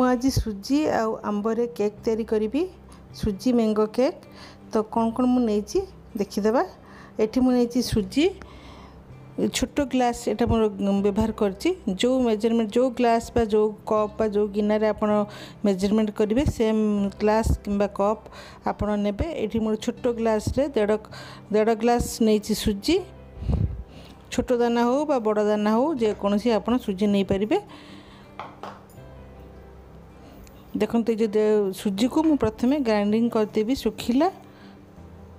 आज सुजी आंबरे केक तैयारी करी सुजी मैंगो केक। तो कौन कौन मुझे देखीदे ये मुझे सुजी छोट ग्लास एटा मोर व्यवहार करछि। जो मेजरमेंट जो ग्लास बा जो कप बा जो गिनारे आपण मेजरमेंट करेंगे सेम ग्लास किंबा कप आपण नेबे। एठी मोर छोट ग्लास रे 1.5 ग्लास नहीं सुजी। छोट दाना हो बा बड़ दाना हो जे कौन सी आपण सुजी नहीं पारिबे। देखते जो सुजी को मु प्रथमे ग्राइंडिंग करदेवी सुखिला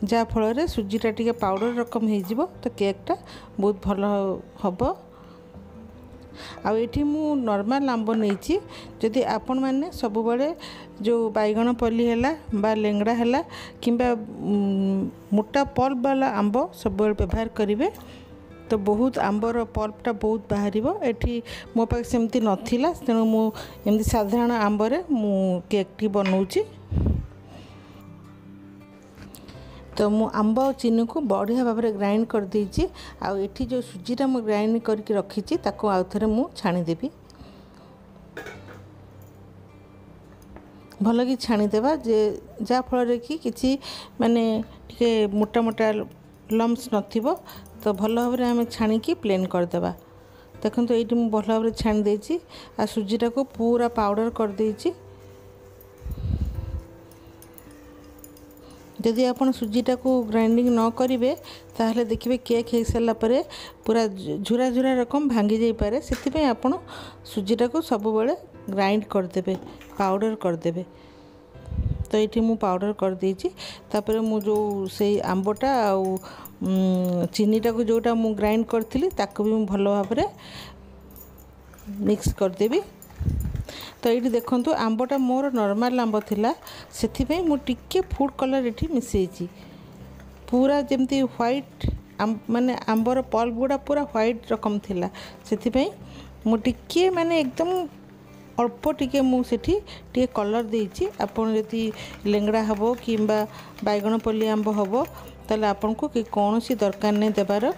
जहाँ फल सुजीटा टी पाउडर रकम हो तो केकटा बहुत भल हम। आठी मु नॉर्मल आंब नहीं जदि आपण मैंने सब बड़े जो बैगण पल्ली है बा लेंगड़ा है कि मोटा पल्प वाला आंब सब व्यवहार करेंगे तो बहुत आंबर पल्पटा बहुत बाहर। एठी मो पाखे सेमती नथिला तेणु मुझे साधारण आंबरे मु केकटी बनाऊँगी। तो मु आंब और चीनी को बढ़िया भाव में ग्राइंड कर देछि। आ एठी जो सुजीटा मु ग्राइंड करके रखी ताको आउ थरे मु छाणीदेवी। भल कि छाणीदेवा जे जा फल कि किसी माने टिके मोटा मोटा लम्स नथिबो तो भल भाव में आम छाणिकी प्लेन करदेवा। देखो तो ये मुझे भल भाव में छाणी देछि। आ सुजीटा को पूरा पाउडर कर देछि। जदि आप सुजीटा को ग्राइंडिंग न करेंगे ताहले देखिए केक हो सारा पर पूरा झुरा झुरा रकम भांगी जाई पारे। से आप सुजीटा को सब बेले ग्राइंड करदे पाउडर करदे। तो ये मु पाउडर कर देछि। तापर मु जो से आंबटा आउ चीनीटा को जोटा मु ग्राइंड करथिली ताको भी भल भाव में मिक्स करदेवी। तो ये देखो आंबटा मोर नॉर्मल आंब थिला से मु टिके फूड कलर ये मिसेची पूरा जमती व्हाइट माने आंबर पल्प गुड़ा पूरा व्हाइट रकम थिला से मु टिके माने एकदम अल्प टिके मुझे टे कलर देछि। आपन यदि लेंगड़ा हम कि बैगण पल्ली आंब हम ताले आपन को कि कौन सी दरकार नहीं देबार।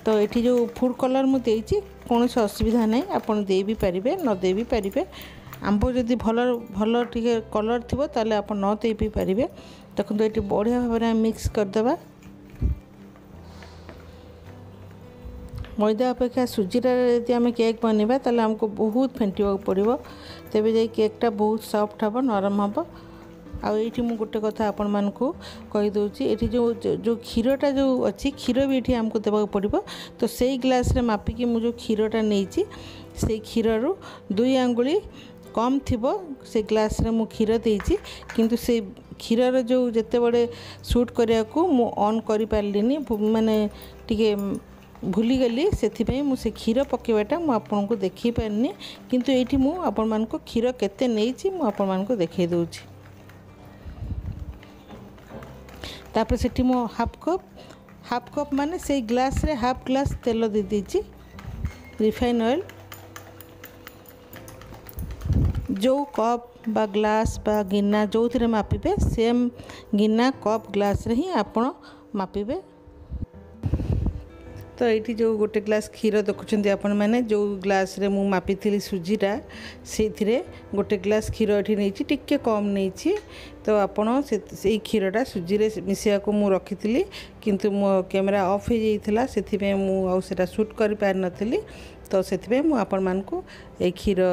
तो ये जो फूड कलर मु देछि कौन सी असुविधा नहीं आपन दे भी पारिबे न दे भी पारिबे। आंब जदि भल भल टिके कलर थिबो ताले आपन न दे भी पारिबे। देखो तो ये बढ़िया भाव में मिक्स करदेवा। मैदा अपेक्षा सुजीटा यदि आम केक बनवा ताले हमको बहुत फेंटा पड़ो तेबे जाई केकटा बहुत सॉफ्ट हम नरम हम। आठी मु गोटे कथा आपण मानकु कहि दउची एठी जो क्षीरटा जो अच्छी क्षीर भी ये आमको देवा पड़ो। तो से ग्लास रे मापिकी मु जो क्षीरटा नहीं से क्षीर रु 2 आंगुली कम थिबो से ग्लास रे मु क्षीर देइची। किंतु से क्षीर जो जेते बड़े शूट करिया को मु ऑन करि पारलिनी माने टिके भूली गली से मुझे क्षीर पकेवाटा मुझे देखी पारनी। किंतु ये मु आपण मानको क्षीर केते नेइची मु आपण मानको देखै दउची। तापर सेठी मो हाफ कप माने से ग्लास रे हाफ ग्लास तेल दे दीची रिफाइन ऑयल। जो कप बा ग्लास बा गिना जो थे मापिबे सेम गिना कप ग्लास रे ही आपण मापिबे। तो ये जो गोटे ग्लास क्षीर देखुं आपण मैंने जो ग्लास रे मु मापी थी सुजीटा से गोटे ग्लास क्षीर ये नहीं टिके कम नहीं। तो आपण से क्षीरटा सुजी रे मिसिया को मु रखी थी किंतु मो कैमेरा ऑफ हो जाइथिला से मु आउ सेटा शूट कर पार नथिली। तो से मु आपण मानकु ए क्षीर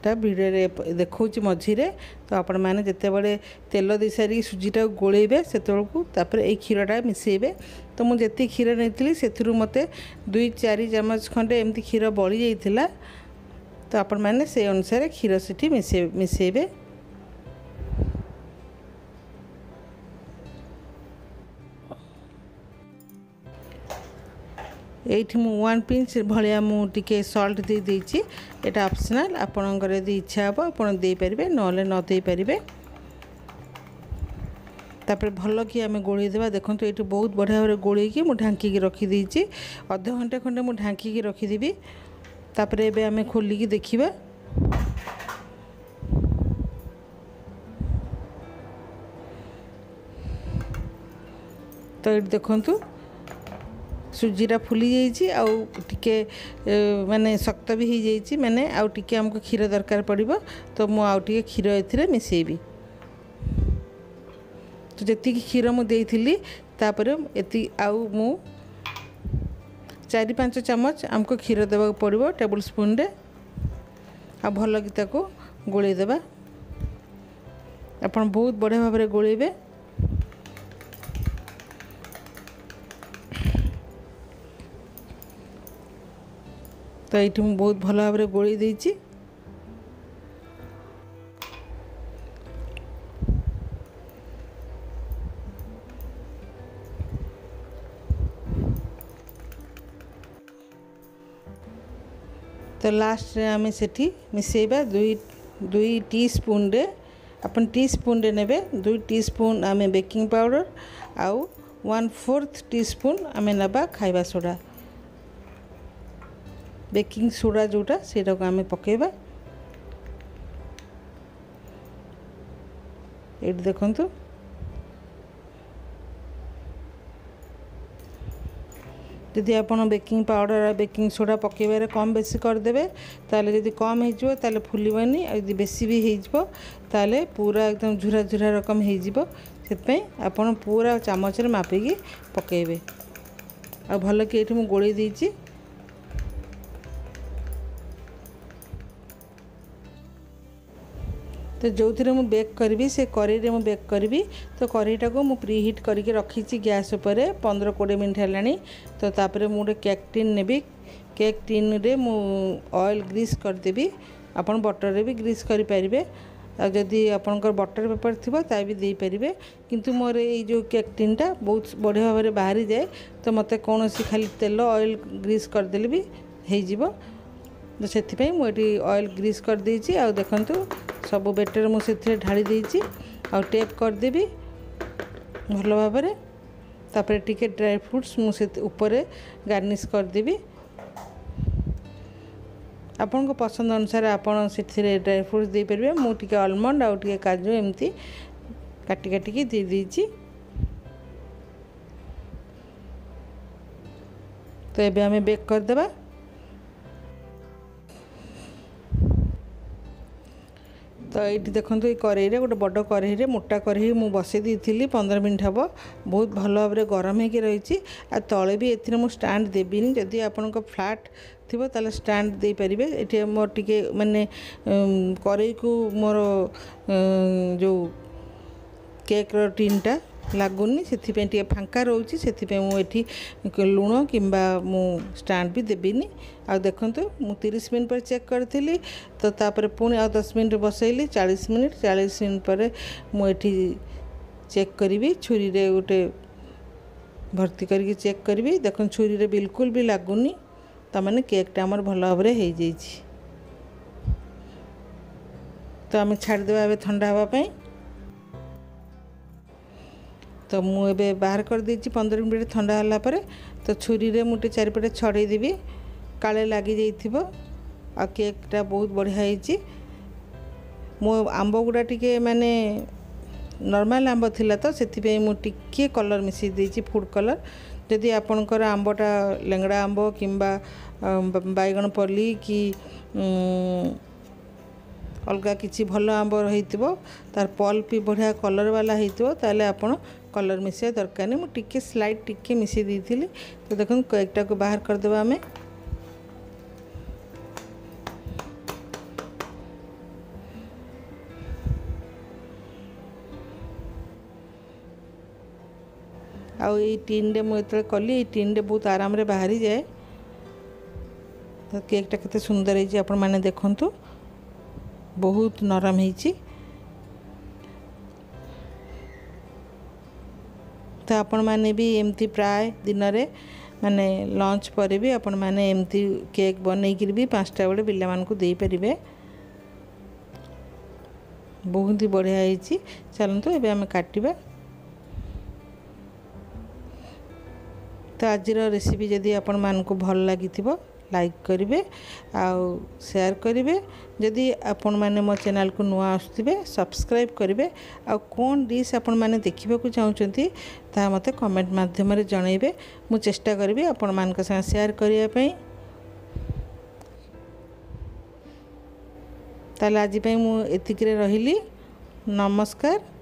भिडियो रे देखौची मझिरे। तो आपण माने जते बड़े तेल दे सारी सुजीटा गोलेबे सेतळकू तापर ए क्षीरटा मिसेबे। तो मु जति क्षीर नेथिली सेथुरु मते 2-4 चम्मच खंडे एमती क्षीर बळी जाइथिला। तो आपण माने से अनुसार क्षीर सेठी मिसेबे। एठी मु 1 पिंच भलिया मु टिके सॉल्ट दे देछि। एटा ऑप्शनल आपनकर यदि इच्छा हो आपन दे परिबे नले न दे परिबे। तापर भल कि आम गोली देवा। देखो तो ये बहुत बढ़िया भाव गोल कि ढांकी रखी देछि। अध घंटे खंडे मु ढांकी रखीदेवी। तापर एबे आम खोलिकी देखिबा। तो ये देखंतु सुजीटा फुली जाइए आउ टिके माने शक्त भी हो जाइए माने आउ टिके हमको क्षीर दरकार पड़ो तो मु आउ टिके क्षीर एथिरे मिसेबी तो जी क्षीर मुझे तापर एति आउ मु 4-5 चम्मच हमको क्षीर देवा पड़ो टेबल स्पून रे आ भल कि ताको गोले देबा अपन बहुत बढ़िया भाव में गोलेबे तो ये मुझे बहुत भल भाव में गोली देछि तो लास्ट रे आमे सेठी मिसेबा 2 टीस्पून रे अपन टीस्पून रे नेबे 2 टीस्पून आमे बेकिंग पाउडर आउ 1/4 टीस्पून आमे नबा खाइबा सोडा बेकिंग सोडा जोटा सेटा को आमे पकेबा एट देखंतु यदि आप बेकिंग पाउडर और बेकिंग सोडा पकेबार कम बेसी करदे ताले यदि कम हो ताले फुलबनी यदि बेसी भी हो ताले पूरा एकदम झुरा झुरा रकम होपई आपड़ पूरा चामच मापिकी पकेबे आ भल कि ये मुझे गोली देछि तो जो थी मुझे बेक करी से कढ़ई रे बेक करी तो कढ़ईटा को मुझे प्रीहीट करके रखी गैस उपर 15-20 मिनट है तो तापर मुझे केक टिन नेबी केक टिन रे मु ऑयल ग्रीस करदेवी आपन बटर रे भी ग्रीस करि परिबे जदि आपनकर बटर पेपर थिबो ता भी दे परिबे किंतु मोर ये जो केक टिनटा बहुत बढ़िया भाव में बाहरी जाए तो मते कौन सी खाली तेल ऑयल ग्रीस करदेले भी हो जिवो तो से मुझे ऑयल ग्रीस कर देछि आ देखंतु सब बेटर मुझे ढाली देछि आ टेप करदेवी भल भाव में तापर टिके ड्राई फ्रूट्स मुझे ऊपर गार्निश करदेवी आपन को पसंद अनुसार आपन से ड्राई फ्रूट्स दे परिबे मु टिके आलमंड आ टिके काजू एमती काटी काटी दे देछि तो एबे हमें बेक कर देबा तो ये देखो ये कढ़ई रे गोटे बड़ कढ़ई रे मोटा कढ़ई मु बसई दी 15 मिनट हम बहुत भल भाव में गरम हो रही आ तले भी ए मुझे स्टैंड देविनी जदि आपण फ्लैट थी ताले स्टैंड दे पारे ये मोर टिके माने कढ़ई को मोर जो केक टिनटा लगुनि से फांका रोचे से मुझे लुण कि स्टैंड भी देविनी आ देखो मु 30 मिनट पर चेक करी तो तापर पुणी आ 10 मिनट बसैली 40 मिनट पर मुझे चेक करी छुरी रे गोटे भर्ती करके चेक करी देखो छुरी रे बिल्कुल भी लगुनि तमाने केकटा आमर भल भाव में हो जाइए तो आम छाड़देवा ठंडा हाँवाई तो मुझे बाहर कर देछि 15 मिनट ठंडा होला परे तो छुरी रे मुटे चारिपटे छड़े देबी काले लगी जाइथिबो आ केकटा बहुत बढ़िया होइछि मो आंब गुड़ा टिके माने नॉर्मल आंब थिला तो सेति मु टिके कलर मिसई देछि फूड कलर जदि आपनकर आंबटा लेंगड़ा आंब किंबा बैगन पल्ली कि अलग किसी भल आंब रही तार पल्प भी बढ़िया कलर वाला होता ताले आपण कलर मिसा दरकार नहीं मुझे स्लाइड टिके मिसई देती तो देखो केकटा को बाहर करदेवा आम आउ ये टीन रे मुझे कली टीन रे बहुत आराम रे बाहरी जाए तो केकटा केते सुंदर है आपण माने देखंतु बहुत नरम होइछि तो आपण माने भी एमती प्राय दिन रे माने लंच पर भी आपण माने एमती केक बनै कि भी 5टा बेले पिला मान को दे परिबे बहुत ही बढ़िया होइछि चलंतु एबे हम काटिबा तो आज रेसिपी जदि आपण मान को भल लगी लाइक करेंगे आउ शेयर करेंगे। जदि आपण मैंने मो चैनल को नुआ आसुथिबे सब्सक्राइब करेंगे। आ कौन डिश आपण मैंने देखा चाहते ता मते कमेंट माध्यम जनइबे। मु चेष्टा करी आपण मानक संग शेयर करने। ताले आज मु एतिक रहिली। नमस्कार।